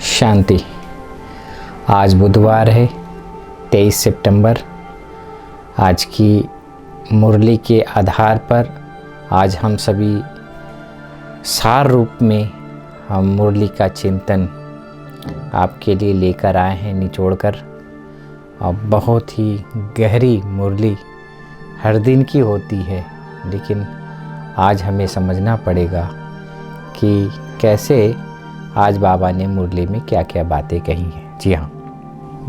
शांति। आज बुधवार है 23 सितंबर। आज की मुरली के आधार पर आज हम सभी सार रूप में हम मुरली का चिंतन आपके लिए लेकर आए हैं निचोड़कर। और बहुत ही गहरी मुरली हर दिन की होती है, लेकिन आज हमें समझना पड़ेगा कि कैसे आज बाबा ने मुरली में क्या क्या बातें कही हैं। जी हाँ,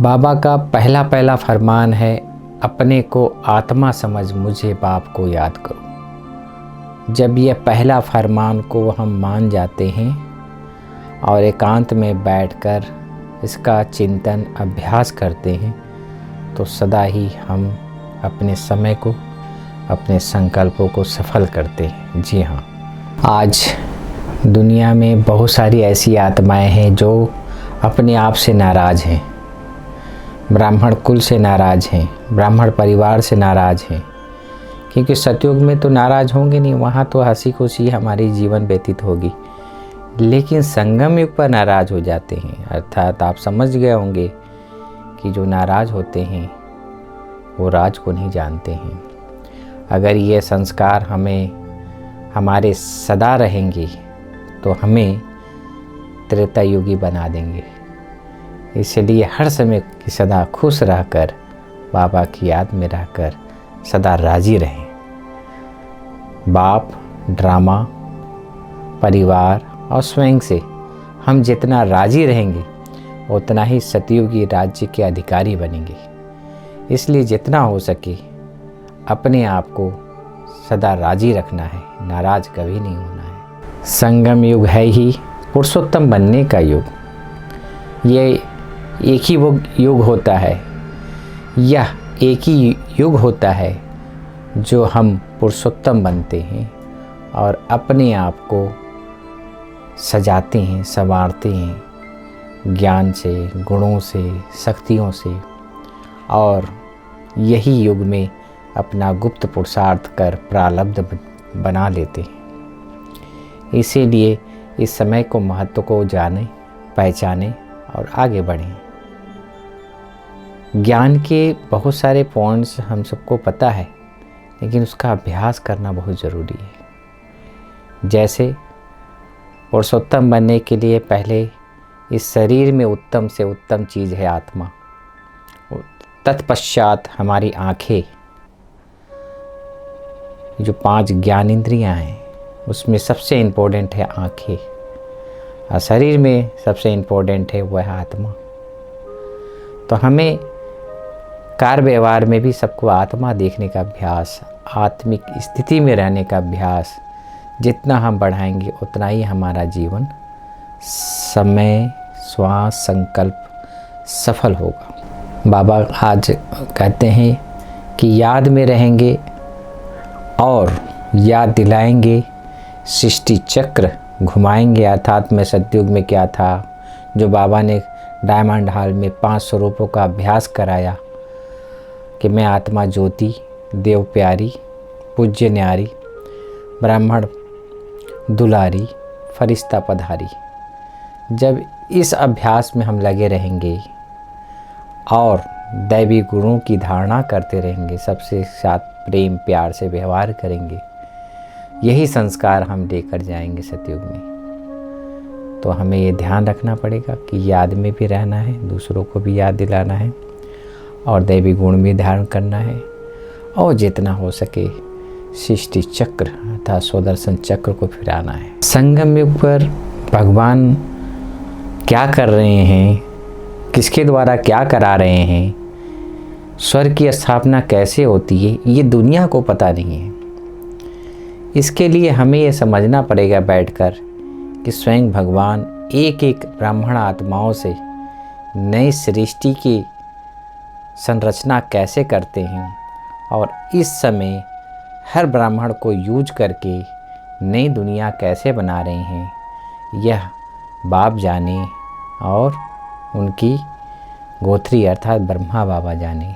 बाबा का पहला फरमान है, अपने को आत्मा समझ मुझे बाप को याद करो। जब यह पहला फरमान को हम मान जाते हैं और एकांत में बैठकर इसका चिंतन अभ्यास करते हैं तो सदा ही हम अपने समय को, अपने संकल्पों को सफल करते हैं। जी हाँ, आज दुनिया में बहुत सारी ऐसी आत्माएं हैं जो अपने आप से नाराज़ हैं, ब्राह्मण कुल से नाराज़ हैं, ब्राह्मण परिवार से नाराज़ हैं, क्योंकि सतयुग में तो नाराज़ होंगे नहीं, वहाँ तो हंसी खुशी हमारी जीवन व्यतीत होगी। लेकिन संगम युग पर नाराज़ हो जाते हैं। अर्थात आप समझ गए होंगे कि जो नाराज़ होते हैं वो राज को नहीं जानते हैं। अगर ये संस्कार हमारे सदा रहेंगे तो हमें त्रेता युगी बना देंगे। इसलिए हर समय सदा खुश रहकर, बाबा की याद में रहकर सदा राजी रहें। बाप, ड्रामा, परिवार और स्वयं से हम जितना राजी रहेंगे उतना ही सतयुगी राज्य के अधिकारी बनेंगे। इसलिए जितना हो सके अपने आप को सदा राजी रखना है, नाराज़ कभी नहीं होना है। संगम युग है ही पुरुषोत्तम बनने का युग। ये एक ही वो युग होता है, यह एक ही युग होता है जो हम पुरुषोत्तम बनते हैं और अपने आप को सजाते हैं, संवारते हैं ज्ञान से, गुणों से, शक्तियों से। और यही युग में अपना गुप्त पुरुषार्थ कर प्रारब्ध बना लेते हैं। इसीलिए इस समय को, महत्व को जानें, पहचानें और आगे बढ़ें। ज्ञान के बहुत सारे पॉइंट्स हम सबको पता है, लेकिन उसका अभ्यास करना बहुत ज़रूरी है। जैसे पुरुषोत्तम बनने के लिए पहले इस शरीर में उत्तम से उत्तम चीज़ है आत्मा। तत्पश्चात हमारी आँखें, जो 5 ज्ञान इंद्रियाँ हैं उसमें सबसे इम्पोर्टेंट है आँखें, और शरीर में सबसे इम्पोर्टेंट है वह आत्मा। तो हमें कार्य व्यवहार में भी सबको आत्मा देखने का अभ्यास, आत्मिक स्थिति में रहने का अभ्यास जितना हम बढ़ाएंगे उतना ही हमारा जीवन समय, श्वास, संकल्प सफल होगा। बाबा आज कहते हैं कि याद में रहेंगे और याद दिलाएंगे, सृष्टि चक्र घुमाएंगे। अर्थात में सतयुग में क्या था, जो बाबा ने डायमंड हॉल में 5 स्वरूपों का अभ्यास कराया कि मैं आत्मा ज्योति, देव प्यारी, पूज्य न्यारी, ब्राह्मण दुलारी, फरिश्ता पधारी। जब इस अभ्यास में हम लगे रहेंगे और दैवी गुणों की धारणा करते रहेंगे, सबसे साथ प्रेम प्यार से व्यवहार करेंगे, यही संस्कार हम लेकर जाएंगे सतयुग में। तो हमें ये ध्यान रखना पड़ेगा कि याद में भी रहना है, दूसरों को भी याद दिलाना है और दैवी गुण भी धारण करना है, और जितना हो सके सृष्टि चक्र अर्थात स्वदर्शन चक्र को फिराना है। संगम युग पर भगवान क्या कर रहे हैं, किसके द्वारा क्या करा रहे हैं, स्वर्ग की स्थापना कैसे होती है, ये दुनिया को पता नहीं है। इसके लिए हमें ये समझना पड़ेगा बैठकर कि स्वयं भगवान एक एक ब्राह्मण आत्माओं से नई सृष्टि की संरचना कैसे करते हैं और इस समय हर ब्राह्मण को यूज करके नई दुनिया कैसे बना रहे हैं, यह बाप जाने और उनकी गोत्री अर्थात ब्रह्मा बाबा जाने।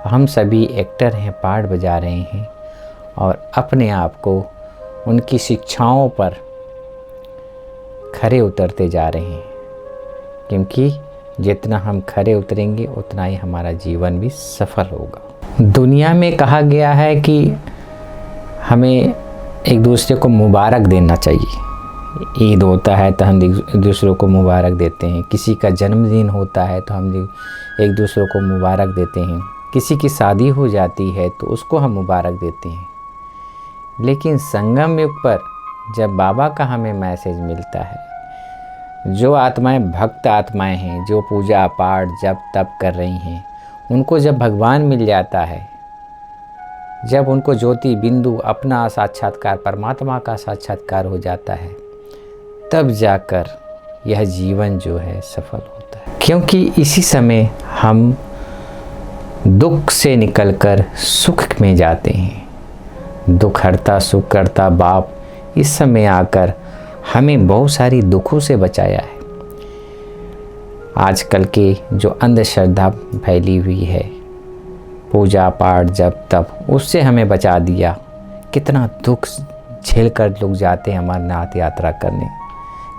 हम सभी एक्टर हैं, पार्ट बजा रहे हैं और अपने आप को उनकी शिक्षाओं पर खरे उतरते जा रहे हैं। क्योंकि जितना हम खरे उतरेंगे उतना ही हमारा जीवन भी सफल होगा। दुनिया में कहा गया है कि हमें एक दूसरे को मुबारक देना चाहिए। ईद होता है तो हम एक दूसरे को मुबारक देते हैं, किसी का जन्मदिन होता है तो हम एक दूसरे को मुबारक देते हैं, किसी की शादी हो जाती है तो उसको हम मुबारक देते हैं। लेकिन संगम युग पर जब बाबा का हमें मैसेज मिलता है, जो आत्माएं भक्त आत्माएं हैं, जो पूजा पाठ जप तप कर रही हैं, उनको जब भगवान मिल जाता है, जब उनको ज्योति बिंदु अपना साक्षात्कार परमात्मा का साक्षात्कार हो जाता है, तब जाकर यह जीवन जो है सफल होता है। क्योंकि इसी समय हम दुख से निकलकर सुख में जाते हैं। दुख हरता सुख करता बाप इस समय आकर हमें बहुत सारी दुखों से बचाया है। आजकल के जो अंधश्रद्धा फैली हुई है, पूजा पाठ जप तप, उससे हमें बचा दिया। कितना दुख झेल कर लोग जाते हैं अमरनाथ यात्रा करने,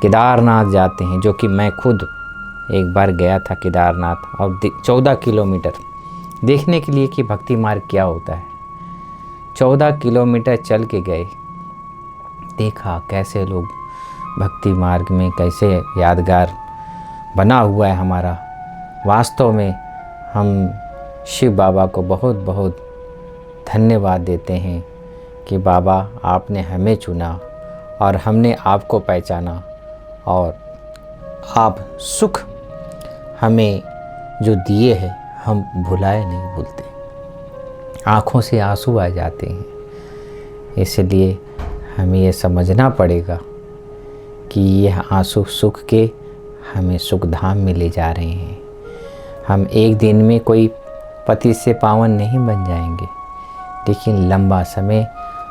केदारनाथ जाते हैं, जो कि मैं खुद एक बार गया था केदारनाथ, और 14 किलोमीटर देखने के लिए कि भक्ति मार्ग क्या होता है। 14 किलोमीटर चल के गए, देखा कैसे लोग भक्ति मार्ग में कैसे यादगार बना हुआ है हमारा। वास्तव में हम शिव बाबा को बहुत बहुत धन्यवाद देते हैं कि बाबा आपने हमें चुना और हमने आपको पहचाना, और आप सुख हमें जो दिए हैं हम भुलाए नहीं भूलते। आँखों से आंसू आ जाते हैं। इसलिए हमें ये समझना पड़ेगा कि यह आंसू सुख के हमें सुख धाम में ले जा रहे हैं। हम एक दिन में कोई पति से पावन नहीं बन जाएंगे, लेकिन लंबा समय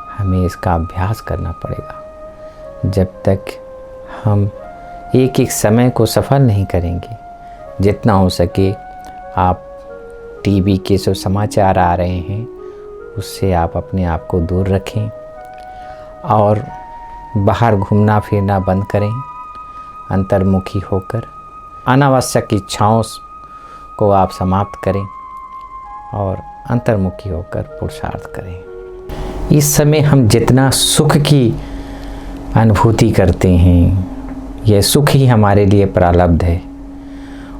हमें इसका अभ्यास करना पड़ेगा। जब तक हम एक एक समय को सफल नहीं करेंगे, जितना हो सके आप टीवी के जो समाचार आ रहे हैं उससे आप अपने आप को दूर रखें और बाहर घूमना फिरना बंद करें। अंतर्मुखी होकर अनावश्यक इच्छाओं को आप समाप्त करें और अंतर्मुखी होकर पुरुषार्थ करें। इस समय हम जितना सुख की अनुभूति करते हैं, यह सुख ही हमारे लिए प्रारब्ध है,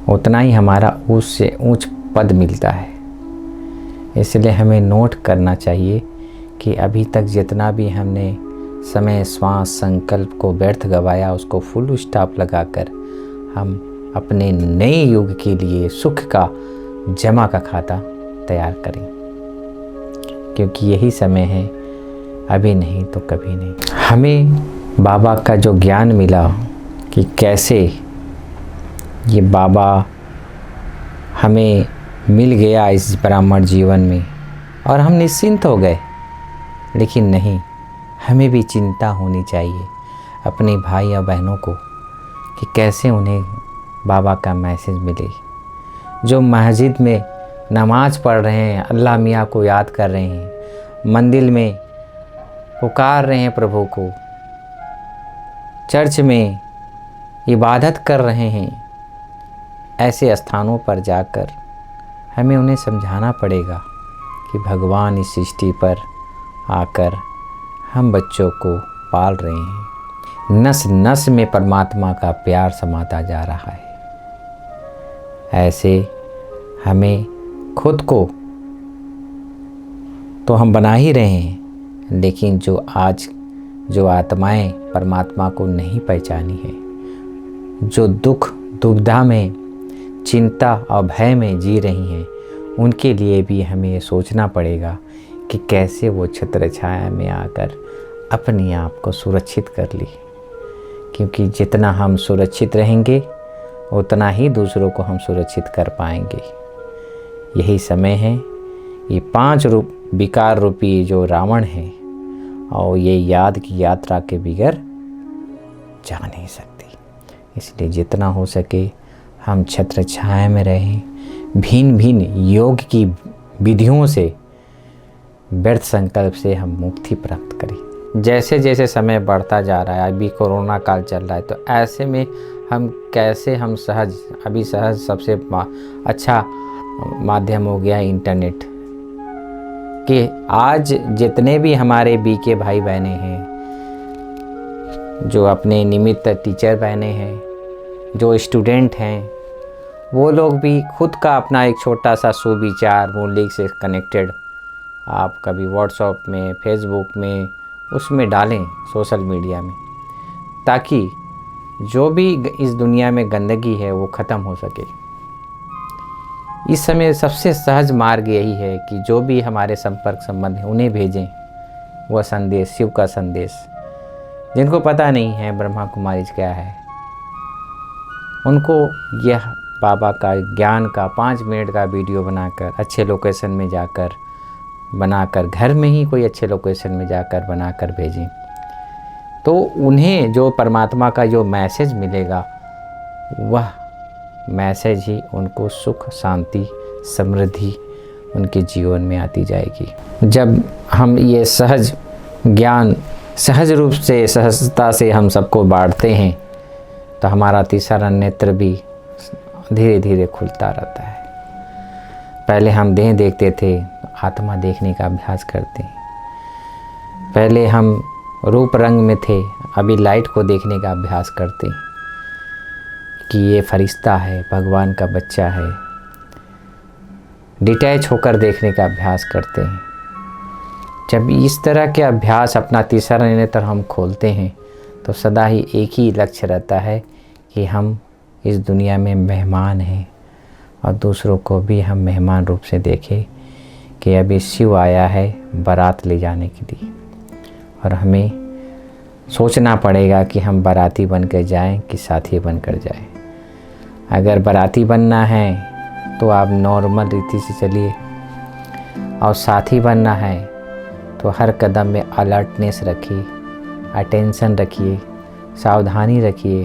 उतना ही हमारा उससे ऊंच पद मिलता है। इसलिए हमें नोट करना चाहिए कि अभी तक जितना भी हमने समय श्वास संकल्प को व्यर्थ गवाया, उसको फुल स्टॉप लगाकर हम अपने नए युग के लिए सुख का जमा का खाता तैयार करें, क्योंकि यही समय है, अभी नहीं तो कभी नहीं। हमें बाबा का जो ज्ञान मिला कि कैसे ये बाबा हमें मिल गया इस ब्राह्मण जीवन में और हम निश्चिंत हो गए, लेकिन नहीं, हमें भी चिंता होनी चाहिए अपने भाई या बहनों को कि कैसे उन्हें बाबा का मैसेज मिले। जो मस्जिद में नमाज़ पढ़ रहे हैं, अल्लाह मियाँ को याद कर रहे हैं, मंदिर में पुकार रहे हैं प्रभु को, चर्च में इबादत कर रहे हैं, ऐसे स्थानों पर जाकर हमें उन्हें समझाना पड़ेगा कि भगवान इस सृष्टि पर आकर हम बच्चों को पाल रहे हैं। नस नस में परमात्मा का प्यार समाता जा रहा है। ऐसे हमें खुद को तो हम बना ही रहे हैं, लेकिन जो आत्माएं परमात्मा को नहीं पहचानी है, जो दुख दुविधा में चिंता और भय में जी रही हैं, उनके लिए भी हमें ये सोचना पड़ेगा कि कैसे वो छत्र छाया में आकर अपने आप को सुरक्षित कर ली। क्योंकि जितना हम सुरक्षित रहेंगे उतना ही दूसरों को हम सुरक्षित कर पाएंगे। यही समय है, ये 5 विकार रूपी जो रावण है, और ये याद की यात्रा के बगैर जा नहीं सकती। इसलिए जितना हो सके हम छत्र छाया में रहें, भिन्न भिन्न योग की विधियों से, व्यर्थ संकल्प से हम मुक्ति प्राप्त करें। जैसे जैसे समय बढ़ता जा रहा है, अभी कोरोना काल चल रहा है, तो ऐसे में हम कैसे हम सहज, अभी सहज सबसे अच्छा माध्यम हो गया है इंटरनेट, कि आज जितने भी हमारे बीके भाई बहने हैं, जो अपने निमित्त टीचर बहने हैं, जो स्टूडेंट हैं, वो लोग भी खुद का अपना एक छोटा सा सुविचार मुरली से कनेक्टेड आप कभी व्हाट्सएप में, फेसबुक में, उसमें डालें, सोशल मीडिया में, ताकि जो भी इस दुनिया में गंदगी है वो ख़त्म हो सके। इस समय सबसे सहज मार्ग यही है कि जो भी हमारे संपर्क संबंध हैं उन्हें भेजें वह संदेश, शिव का संदेश। जिनको पता नहीं है ब्रह्मा कुमारी क्या है, उनको यह बाबा का ज्ञान का 5 मिनट का वीडियो बनाकर अच्छे लोकेशन में जाकर बनाकर, घर में ही कोई अच्छे लोकेशन में जाकर बनाकर भेजें, तो उन्हें जो परमात्मा का जो मैसेज मिलेगा वह मैसेज ही उनको सुख, शांति, समृद्धि उनके जीवन में आती जाएगी। जब हम ये सहज ज्ञान सहज रूप से, सहजता से हम सबको बांटते हैं, तो हमारा तीसरा नेत्र भी धीरे धीरे खुलता रहता है। पहले हम देह देखते थे, आत्मा देखने का अभ्यास करते हैं। पहले हम रूप रंग में थे, अभी लाइट को देखने का अभ्यास करते हैं कि ये फरिश्ता है, भगवान का बच्चा है। डिटैच होकर देखने का अभ्यास करते हैं। जब इस तरह के अभ्यास अपना तीसरा नेत्र हम खोलते हैं, तो सदा ही एक ही लक्ष्य रहता है कि हम इस दुनिया में मेहमान हैं और दूसरों को भी हम मेहमान रूप से देखें कि अभी शिव आया है बारात ले जाने के लिए, और हमें सोचना पड़ेगा कि हम बाराती बनकर जाएं कि साथी बनकर जाएं। अगर बाराती बनना है तो आप नॉर्मल रीति से चलिए, और साथी बनना है तो हर कदम में अलर्टनेस रखिए, अटेंशन रखिए, सावधानी रखिए,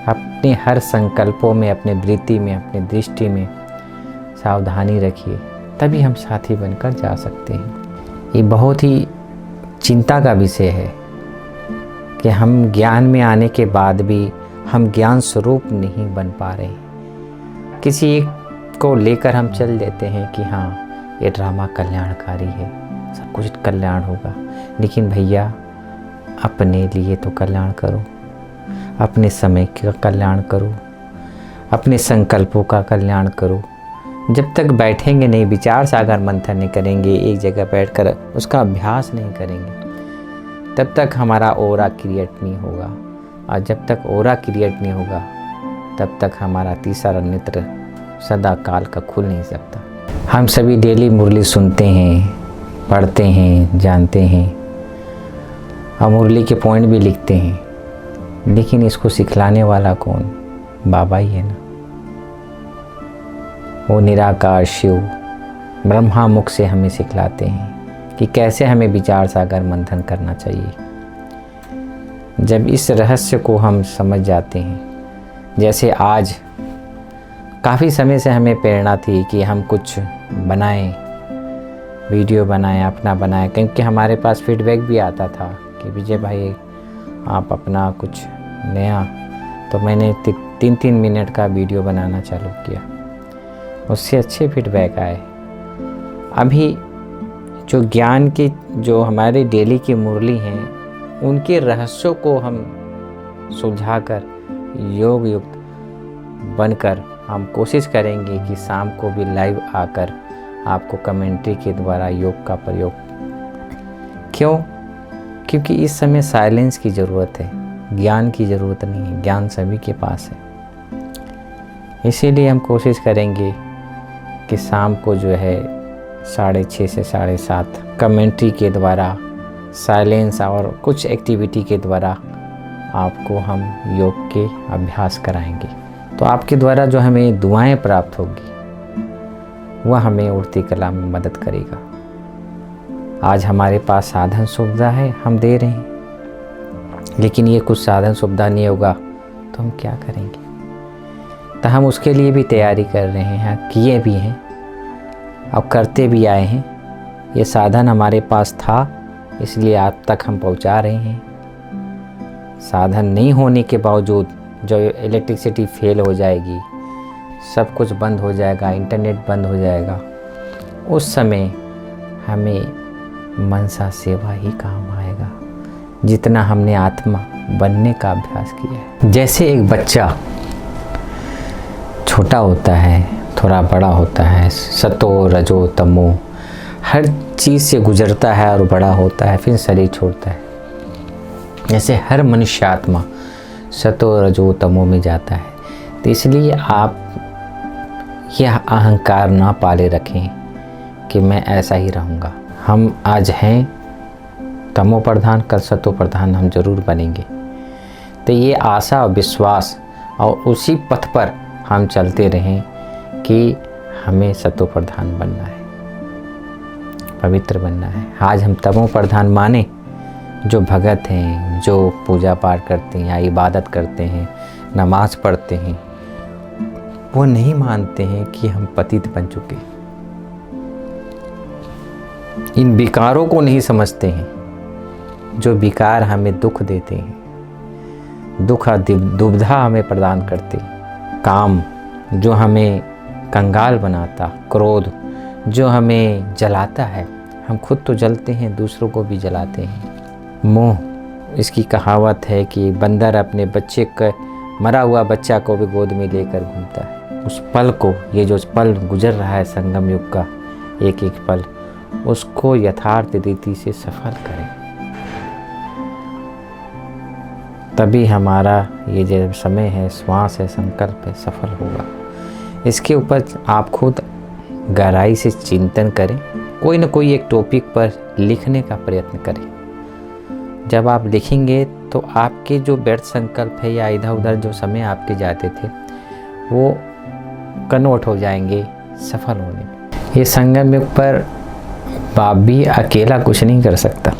अपने हर संकल्पों में, अपने वृत्ति में, अपने दृष्टि में सावधानी रखिए, तभी हम साथी बनकर जा सकते हैं। ये बहुत ही चिंता का विषय है कि हम ज्ञान में आने के बाद भी हम ज्ञान स्वरूप नहीं बन पा रहे। किसी एक को लेकर हम चल देते हैं कि हाँ ये ड्रामा कल्याणकारी है, सब कुछ कल्याण होगा, लेकिन भैया अपने लिए तो कल्याण करो, अपने समय का कल्याण करो, अपने संकल्पों का कल्याण करो। जब तक बैठेंगे नहीं, विचार सागर मंथन नहीं करेंगे, एक जगह बैठकर उसका अभ्यास नहीं करेंगे, तब तक हमारा ओरा क्रिएट नहीं होगा, और जब तक ओरा क्रिएट नहीं होगा तब तक हमारा तीसरा नेत्र सदा काल का खुल नहीं सकता। हम सभी डेली मुरली सुनते हैं, पढ़ते हैं, जानते हैं, और मुरली के पॉइंट भी लिखते हैं, लेकिन इसको सिखलाने वाला कौन? बाबा ही है ना। वो निराकार शिव ब्रह्मा मुख से हमें सिखलाते हैं कि कैसे हमें विचार सागर मंथन करना चाहिए। जब इस रहस्य को हम समझ जाते हैं, जैसे आज काफ़ी समय से हमें प्रेरणा थी कि हम कुछ बनाएं, वीडियो बनाएं, अपना बनाएं, क्योंकि हमारे पास फीडबैक भी आता था कि विजय भाई आप अपना कुछ नया, तो मैंने 3-3 मिनट का वीडियो बनाना चालू किया, उससे अच्छे फीडबैक आए। अभी जो ज्ञान की, जो हमारे डेली की मुरली हैं, उनके रहस्यों को हम सुलझाकर योग युक्त बनकर हम कोशिश करेंगे कि शाम को भी लाइव आकर आपको कमेंट्री के द्वारा योग का प्रयोग। क्यों? क्योंकि इस समय साइलेंस की ज़रूरत है, ज्ञान की ज़रूरत नहीं है। ज्ञान सभी के पास है, इसीलिए हम कोशिश करेंगे कि शाम को जो है 6:30 से 7:30 कमेंट्री के द्वारा, साइलेंस और कुछ एक्टिविटी के द्वारा आपको हम योग के अभ्यास कराएंगे। तो आपके द्वारा जो हमें दुआएं प्राप्त होगी वह हमें उड़ती कला में मदद करेगा। आज हमारे पास साधन सुविधा है, हम दे रहे हैं, लेकिन ये कुछ साधन सुविधा नहीं होगा तो हम क्या करेंगे? तो हम उसके लिए भी तैयारी कर रहे हैं, किए भी हैं और करते भी आए हैं। ये साधन हमारे पास था, इसलिए आप तक हम पहुंचा रहे हैं। साधन नहीं होने के बावजूद जो इलेक्ट्रिसिटी फेल हो जाएगी, सब कुछ बंद हो जाएगा, इंटरनेट बंद हो जाएगा, उस समय हमें मनसा सेवा ही काम आएगा, जितना हमने आत्मा बनने का अभ्यास किया है। जैसे एक बच्चा छोटा होता है, थोड़ा बड़ा होता है, सतो रजो तमो हर चीज़ से गुजरता है और बड़ा होता है, फिर शरीर छोड़ता है। जैसे हर मनुष्य आत्मा सतो रजो तमो में जाता है। तो इसलिए आप यह अहंकार ना पाले रखें कि मैं ऐसा ही रहूँगा। हम आज हैं तमो प्रधान, कल सतो प्रधान हम जरूर बनेंगे। तो ये आशा और विश्वास और उसी पथ पर हम चलते रहें कि हमें सतो प्रधान बनना है, पवित्र बनना है। आज हम तमो प्रधान माने जो भगत हैं, जो पूजा पाठ करते हैं या इबादत करते हैं, नमाज पढ़ते हैं, वो नहीं मानते हैं कि हम पतित बन चुके। इन विकारों को नहीं समझते हैं जो विकार हमें दुख देते हैं, दुख दुविधा हमें प्रदान करते। काम जो हमें कंगाल बनाता, क्रोध जो हमें जलाता है, हम खुद तो जलते हैं, दूसरों को भी जलाते हैं। मोह, इसकी कहावत है कि बंदर अपने बच्चे का मरा हुआ बच्चा को भी गोद में लेकर घूमता है। उस पल को, ये जो पल गुजर रहा है संगम युग का एक एक पल, उसको यथार्थ रीति से सफल करें, तभी हमारा ये जो समय है, श्वास है, संकल्प है, सफल होगा। इसके ऊपर आप खुद गहराई से चिंतन करें, कोई न कोई एक टॉपिक पर लिखने का प्रयत्न करें। जब आप लिखेंगे तो आपके जो व्यर्थ संकल्प है या इधर उधर जो समय आपके जाते थे, वो कन्वर्ट हो जाएंगे सफल होने में। ये संगम युग पर बाप भी अकेला कुछ नहीं कर सकता।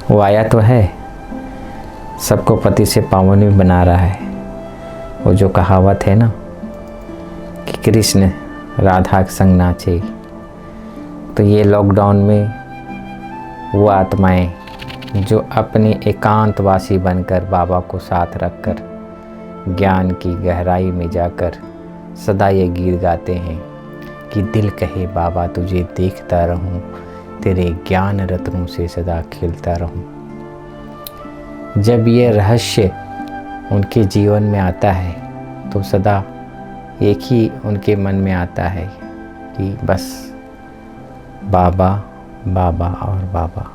वो आया तो है, सबको पति से पावन भी बना रहा है। वो जो कहावत है ना कि कृष्ण राधा के संग नाचे, तो ये लॉकडाउन में वो आत्माएं जो अपने एकांतवासी बनकर बाबा को साथ रखकर ज्ञान की गहराई में जाकर सदा ये गीत गाते हैं कि दिल कहे बाबा तुझे देखता रहूं, तेरे ज्ञान रत्नों से सदा खिलता रहूं। जब ये रहस्य उनके जीवन में आता है तो सदा एक ही उनके मन में आता है कि बस बाबा, बाबा और बाबा।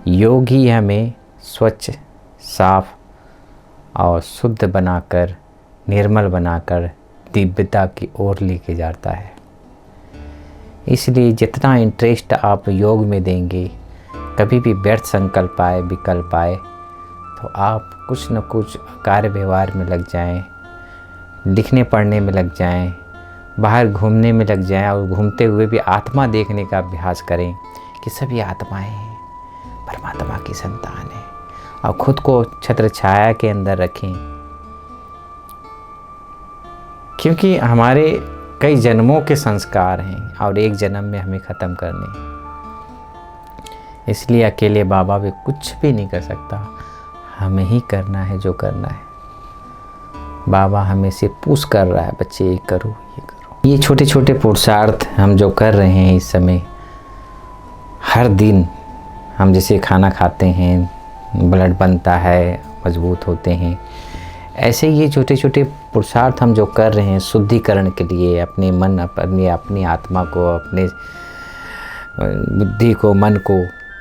योग ही हमें स्वच्छ, साफ और शुद्ध बनाकर, निर्मल बनाकर दिव्यता की ओर लेके जाता है। इसलिए जितना इंटरेस्ट आप योग में देंगे, कभी भी व्यर्थ संकल्प आए, विकल्प आए, तो आप कुछ न कुछ कार्य व्यवहार में लग जाएं, लिखने पढ़ने में लग जाएं, बाहर घूमने में लग जाएं और घूमते हुए भी आत्मा देखने का अभ्यास करें कि सभी आत्माएं हैं, परमात्मा की संतान है, और खुद को छत्र छाया के अंदर रखें, क्योंकि हमारे कई जन्मों के संस्कार हैं और एक जन्म में हमें ख़त्म करने हैं। इसलिए अकेले बाबा भी कुछ भी नहीं कर सकता, हमें ही करना है जो करना है। बाबा हमें से पुश कर रहा है, बच्चे ये करो, ये करो। ये छोटे छोटे पुरुषार्थ हम जो कर रहे हैं इस समय, हर दिन हम जैसे खाना खाते हैं, ब्लड बनता है, मजबूत होते हैं, ऐसे ये छोटे छोटे पुरुषार्थ हम जो कर रहे हैं शुद्धिकरण के लिए, अपने मन, अपनी आत्मा को, अपने बुद्धि को, मन को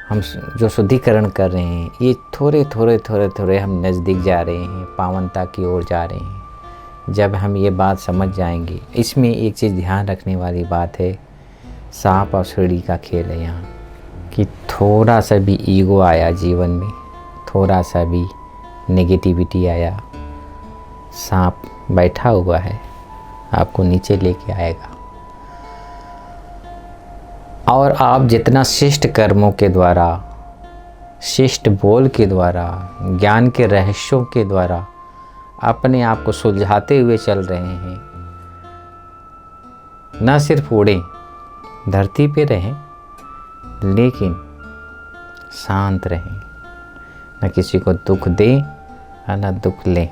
हम जो शुद्धिकरण कर रहे हैं, ये थोड़े थोड़े हम नज़दीक जा रहे हैं, पावनता की ओर जा रहे हैं। जब हम ये बात समझ जाएंगे, इसमें एक चीज़ ध्यान रखने वाली बात है, सांप और सीढ़ी का खेल है यहाँ, कि थोड़ा सा भी ईगो आया जीवन में, थोड़ा सा भी नेगेटिविटी आया, सांप बैठा हुआ है, आपको नीचे लेके आएगा। और आप जितना शिष्ट कर्मों के द्वारा, शिष्ट बोल के द्वारा, ज्ञान के रहस्यों के द्वारा अपने आप को सुलझाते हुए चल रहे हैं, न सिर्फ उड़ें, धरती पे रहें, लेकिन शांत रहें, न किसी को दुख दें और न दुख लें।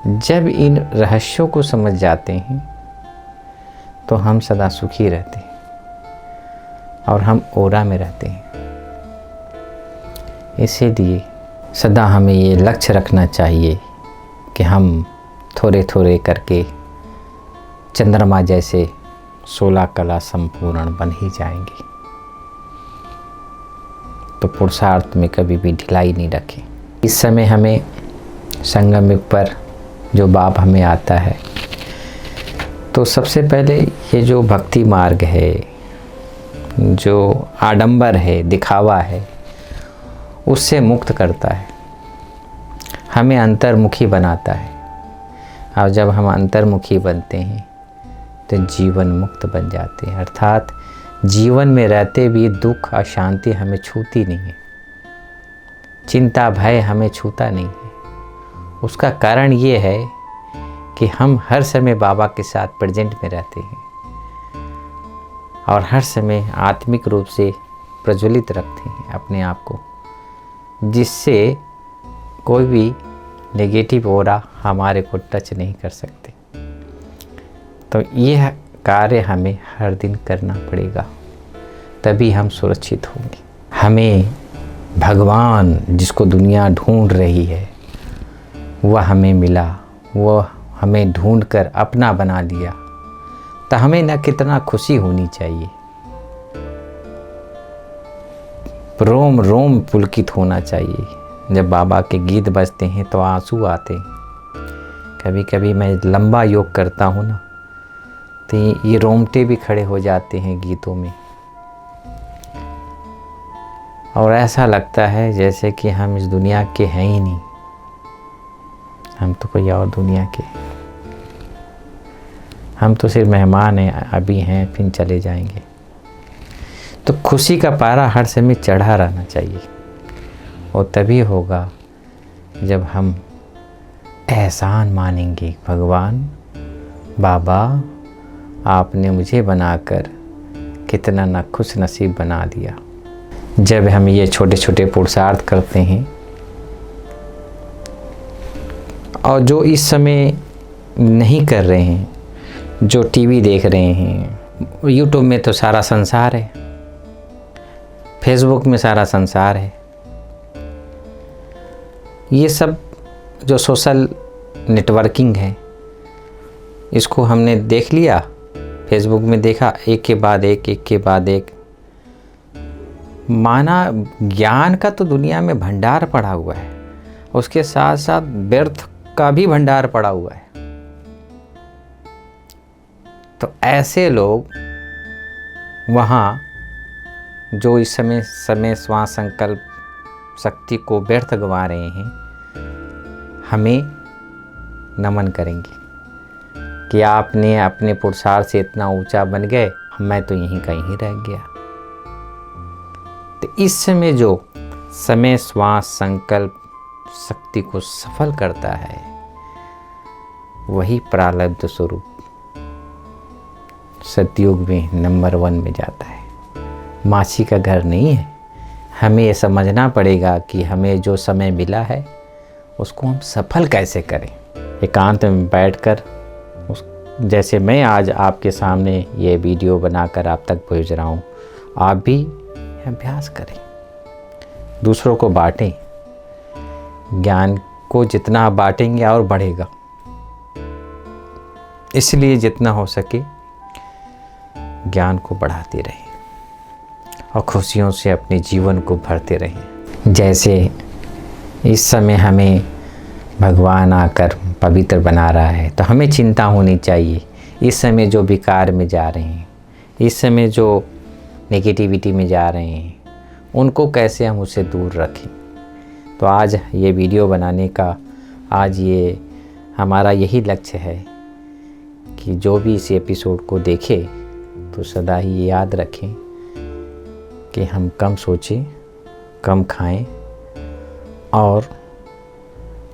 जब इन रहस्यों को समझ जाते हैं तो हम सदा सुखी रहते हैं और हम ओरा में रहते हैं। इसीलिए सदा हमें ये लक्ष्य रखना चाहिए कि हम थोड़े थोड़े करके चंद्रमा जैसे 16 कला संपूर्ण बन ही जाएंगे। तो पुरुषार्थ में कभी भी ढिलाई नहीं रखें। इस समय हमें संगम युग पर जो बाप हमें आता है, तो सबसे पहले ये जो भक्ति मार्ग है, जो आडंबर है, दिखावा है, उससे मुक्त करता है, हमें अंतर्मुखी बनाता है। और जब हम अंतर्मुखी बनते हैं तो जीवन मुक्त बन जाते हैं, अर्थात जीवन में रहते भी दुख अशांति हमें छूती नहीं है, चिंता भय हमें छूता नहीं है। उसका कारण ये है कि हम हर समय बाबा के साथ प्रेजेंट में रहते हैं और हर समय आत्मिक रूप से प्रज्वलित रखते हैं अपने आप को, जिससे कोई भी नेगेटिव ऑरा हमारे को टच नहीं कर सकते। तो यह कार्य हमें हर दिन करना पड़ेगा, तभी हम सुरक्षित होंगे। हमें भगवान जिसको दुनिया ढूंढ रही है वह हमें मिला, वह हमें ढूंढकर अपना बना लिया, तो हमें न कितना खुशी होनी चाहिए, रोम रोम पुलकित होना चाहिए। जब बाबा के गीत बजते हैं तो आंसू आते हैं। कभी कभी मैं लंबा योग करता हूँ ना, तो ये रोंगटे भी खड़े हो जाते हैं गीतों में, और ऐसा लगता है जैसे कि हम इस दुनिया के हैं ही नहीं, हम तो कोई और दुनिया के, हम तो सिर्फ मेहमान हैं, अभी हैं फिर चले जाएंगे। तो खुशी का पारा हर समय चढ़ा रहना चाहिए, और तभी होगा जब हम एहसान मानेंगे, भगवान बाबा आपने मुझे बनाकर कितना ना खुश नसीब बना दिया। जब हम ये छोटे छोटे पुरुषार्थ करते हैं, और जो इस समय नहीं कर रहे हैं, जो टीवी देख रहे हैं, यूट्यूब में तो सारा संसार है, फेसबुक में सारा संसार है, ये सब जो सोशल नेटवर्किंग है, इसको हमने देख लिया, फेसबुक में देखा, एक के बाद एक, माना ज्ञान का तो दुनिया में भंडार पड़ा हुआ है, उसके साथ साथ व्यर्थ का भी भंडार पड़ा हुआ है। तो ऐसे लोग वहाँ जो इस समय श्वास संकल्प शक्ति को व्यर्थ गंवा रहे हैं, हमें नमन करेंगे कि आपने अपने पुरुषार्थ से इतना ऊंचा बन गए, मैं तो यहीं का यहीं रह गया। तो इस समय जो समय श्वास संकल्प शक्ति को सफल करता है, वही प्रारब्ध स्वरूप सतयुग में नंबर 1 में जाता है। माछी का घर नहीं है। हमें ये समझना पड़ेगा कि हमें जो समय मिला है उसको हम सफल कैसे करें। एकांत में बैठकर जैसे मैं आज आपके सामने ये वीडियो बनाकर आप तक पहुँच रहा हूँ, आप भी अभ्यास करें, दूसरों को बांटें। ज्ञान को जितना बांटेंगे और बढ़ेगा, इसलिए जितना हो सके ज्ञान को बढ़ाते रहें और खुशियों से अपने जीवन को भरते रहें। जैसे इस समय हमें भगवान आकर पवित्र बना रहा है, तो हमें चिंता होनी चाहिए इस समय जो विकार में जा रहे हैं, इस समय जो नेगेटिविटी में जा रहे हैं, उनको कैसे हम उससे दूर रखें। तो आज ये वीडियो बनाने का आज ये हमारा यही लक्ष्य है कि जो भी इस एपिसोड को देखे तो सदा ही याद रखें कि हम कम सोचें, कम खाएं और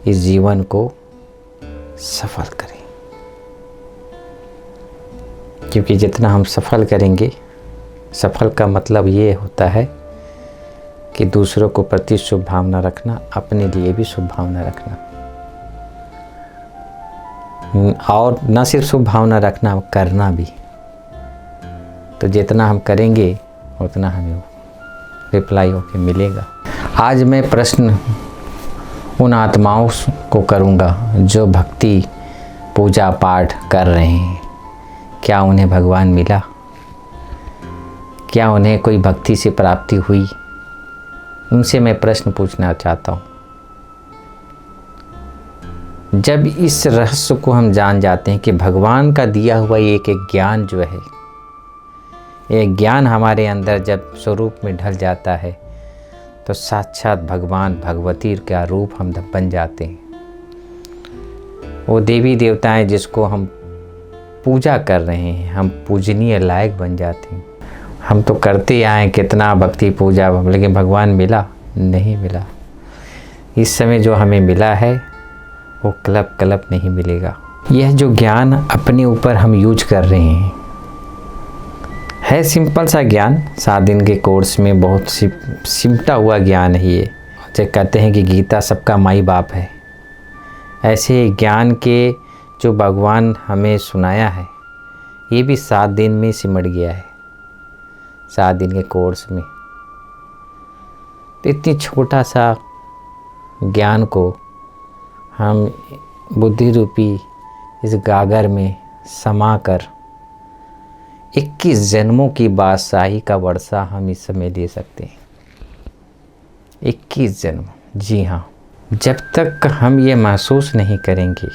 इस जीवन को सफल करें। क्योंकि जितना हम सफल करेंगे, सफल का मतलब ये होता है कि दूसरों को प्रति शुभ भावना रखना, अपने लिए भी शुभ भावना रखना। और न सिर्फ शुभ भावना रखना, करना भी। तो जितना हम करेंगे उतना हमें रिप्लाई होके मिलेगा। आज मैं प्रश्न उन आत्माओं को करूँगा जो भक्ति पूजा पाठ कर रहे हैं। क्या उन्हें भगवान मिला? क्या उन्हें कोई भक्ति से प्राप्ति हुई? उनसे मैं प्रश्न पूछना चाहता हूँ। जब इस रहस्य को हम जान जाते हैं कि भगवान का दिया हुआ एक ज्ञान जो है, ये ज्ञान हमारे अंदर जब स्वरूप में ढल जाता है तो साक्षात भगवान भगवती का रूप हम बन जाते हैं। वो देवी देवताएं जिसको हम पूजा कर रहे हैं, हम पूजनीय लायक बन जाते हैं। हम तो करते आए कितना भक्ति पूजा, लेकिन भगवान मिला नहीं मिला। इस समय जो हमें मिला है वो कल्प कल्प नहीं मिलेगा। यह जो ज्ञान अपने ऊपर हम यूज कर रहे हैं है सिंपल सा ज्ञान। 7 दिन के कोर्स में बहुत सिमटा हुआ ज्ञान है ये। जब कहते हैं कि गीता सबका माई बाप है, ऐसे ज्ञान के जो भगवान हमें सुनाया है ये भी 7 दिन में सिमट गया है, 7 दिन के कोर्स में। तो इतनी छोटा सा ज्ञान को हम बुद्धि रूपी इस गागर में समाकर 21 जन्मों की बादशाही का वर्षा हम इस समय ले सकते हैं। 21 जन्म, जी हाँ। जब तक हम ये महसूस नहीं करेंगे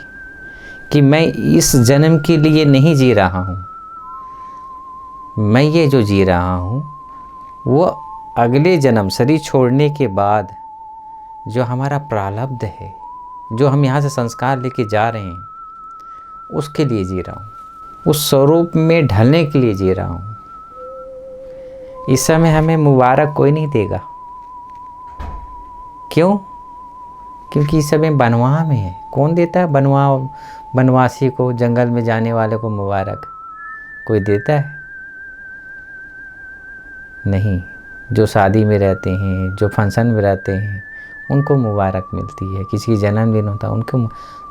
कि मैं इस जन्म के लिए नहीं जी रहा हूँ, मैं ये जो जी रहा हूँ वो अगले जन्म शरीर छोड़ने के बाद जो हमारा प्रारब्ध है, जो हम यहाँ से संस्कार लेके जा रहे हैं, उसके लिए जी रहा हूँ, उस स्वरूप में ढलने के लिए जी रहा हूँ। इस समय हमें मुबारक कोई नहीं देगा। क्यों? क्योंकि इस समय बनवा में है। कौन देता है बनवासी को, जंगल में जाने वाले को मुबारक? कोई देता है? नहीं। जो शादी में रहते हैं, जो फंक्शन में रहते हैं, उनको मुबारक मिलती है। किसी की जन्मदिन होता है उनको,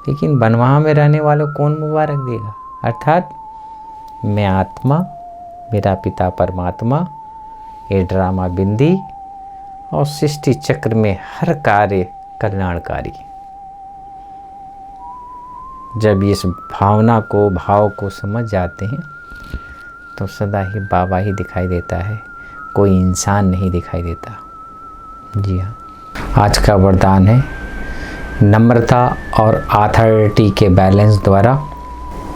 लेकिन बनवा में रहने वालों को कौन मुबारक देगा? अर्थात मैं आत्मा, मेरा पिता परमात्मा, ये ड्रामा बिंदी और सृष्टि चक्र में हर कार्य कल्याणकारी। जब इस भावना को, भाव को समझ जाते हैं तो सदा ही बाबा ही दिखाई देता है, कोई इंसान नहीं दिखाई देता। जी हाँ। आज का वरदान है नम्रता और अथॉरिटी के बैलेंस द्वारा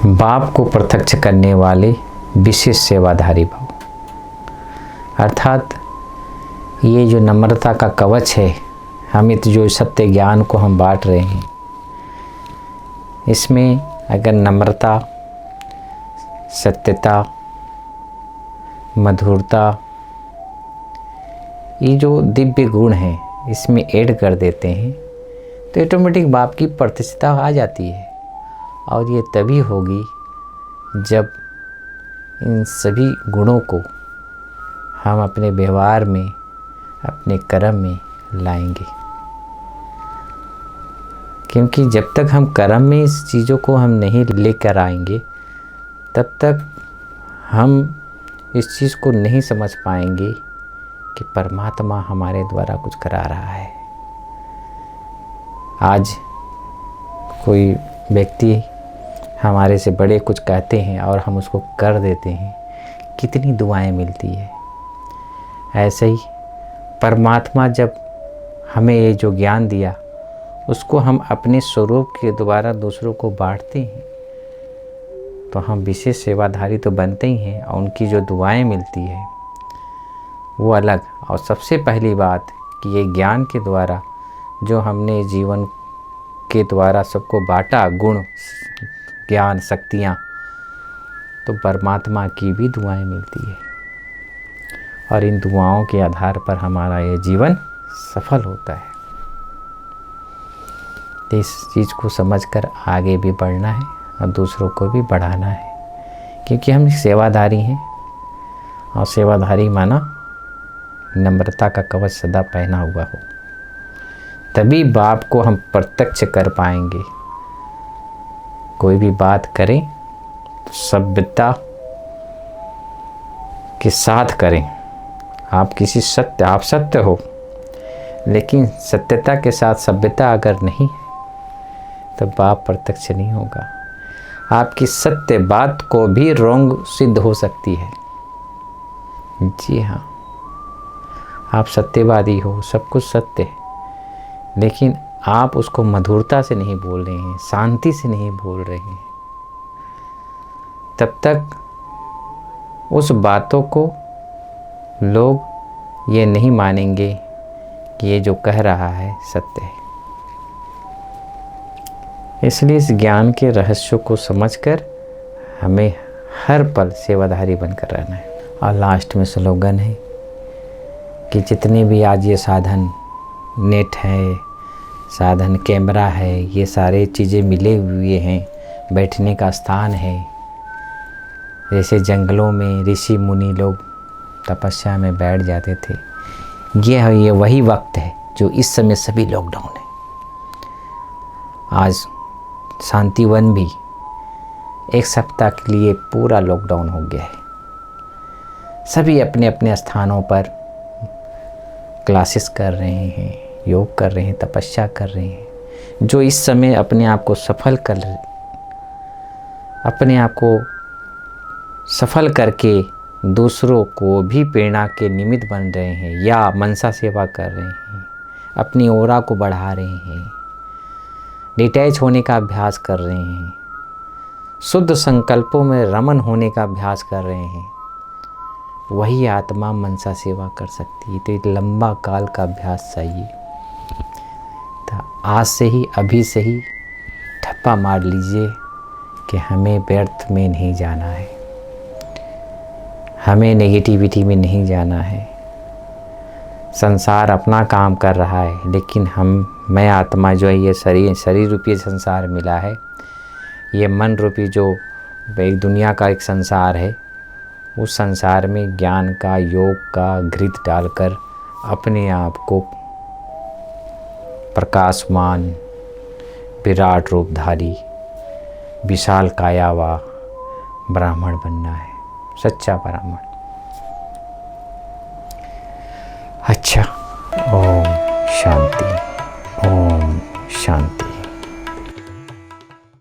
बाप को प्रत्यक्ष करने वाले विशेष सेवाधारी भाव। अर्थात ये जो नम्रता का कवच है, हमें तो जो सत्य ज्ञान को हम बांट रहे हैं, इसमें अगर नम्रता, सत्यता, मधुरता, ये जो दिव्य गुण हैं इसमें ऐड कर देते हैं तो ऑटोमेटिक बाप की प्रतिष्ठा आ जाती है। और ये तभी होगी जब इन सभी गुणों को हम अपने व्यवहार में, अपने कर्म में लाएंगे। क्योंकि जब तक हम कर्म में इस चीज़ों को हम नहीं लेकर आएंगे तब तक हम इस चीज़ को नहीं समझ पाएंगे कि परमात्मा हमारे द्वारा कुछ करा रहा है। आज कोई व्यक्ति हमारे से बड़े कुछ कहते हैं और हम उसको कर देते हैं, कितनी दुआएं मिलती है। ऐसे ही परमात्मा जब हमें ये जो ज्ञान दिया उसको हम अपने स्वरूप के द्वारा दूसरों को बांटते हैं तो हम विशेष सेवाधारी तो बनते ही हैं, और उनकी जो दुआएं मिलती है वो अलग। और सबसे पहली बात कि ये ज्ञान के द्वारा जो हमने जीवन के द्वारा सबको बांटा, गुण, ज्ञान, शक्तियाँ, तो परमात्मा की भी दुआएं मिलती है और इन दुआओं के आधार पर हमारा ये जीवन सफल होता है। तो इस चीज़ को समझकर आगे भी बढ़ना है और दूसरों को भी बढ़ाना है, क्योंकि हम सेवाधारी हैं और सेवाधारी माना नम्रता का कवच सदा पहना हुआ हो, तभी बाप को हम प्रत्यक्ष कर पाएंगे। कोई भी बात करें तो सभ्यता के साथ करें। आप सत्य हो, लेकिन सत्यता के साथ सभ्यता अगर नहीं तो बाप प्रत्यक्ष नहीं होगा। आपकी सत्य बात को भी रोंग सिद्ध हो सकती है। जी हाँ, आप सत्यवादी हो, सब कुछ सत्य है, लेकिन आप उसको मधुरता से नहीं बोल रहे हैं, शांति से नहीं बोल रहे हैं, तब तक उस बातों को लोग ये नहीं मानेंगे कि ये जो कह रहा है सत्य है। इसलिए इस ज्ञान के रहस्य को समझकर हमें हर पल सेवाधारी बनकर रहना है। और लास्ट में स्लोगन है कि जितने भी आज ये साधन, नेट है, साधन कैमरा है, ये सारे चीज़ें मिले हुए हैं, बैठने का स्थान है, जैसे जंगलों में ऋषि मुनि लोग तपस्या में बैठ जाते थे, ये वही वक्त है जो इस समय सभी लॉकडाउन है। आज शांतिवन भी 1 सप्ताह के लिए पूरा लॉकडाउन हो गया है। सभी अपने अपने स्थानों पर क्लासेस कर रहे हैं, योग कर रहे हैं, तपस्या कर रहे हैं। जो इस समय अपने आप को सफल करके दूसरों को भी प्रेरणा के निमित्त बन रहे हैं या मनसा सेवा कर रहे हैं, अपनी ओरा को बढ़ा रहे हैं, डिटैच होने का अभ्यास कर रहे हैं, शुद्ध संकल्पों में रमन होने का अभ्यास कर रहे हैं, वही आत्मा मनसा सेवा कर सकती है। तो एक लंबा काल का अभ्यास चाहिए। तो आज से ही, अभी से ही ठप्पा मार लीजिए कि हमें व्यर्थ में नहीं जाना है, हमें नेगेटिविटी में नहीं जाना है। संसार अपना काम कर रहा है, लेकिन मैं आत्मा जो है, ये शरीर रूपी संसार मिला है, ये मन रूपी जो एक दुनिया का एक संसार है, उस संसार में ज्ञान का, योग का घृत डालकर अपने आप को प्रकाशमान, विराट रूपधारी, विशाल कायावा ब्राह्मण बनना है, सच्चा ब्राह्मण। अच्छा, ओम शांति, ओम शांति।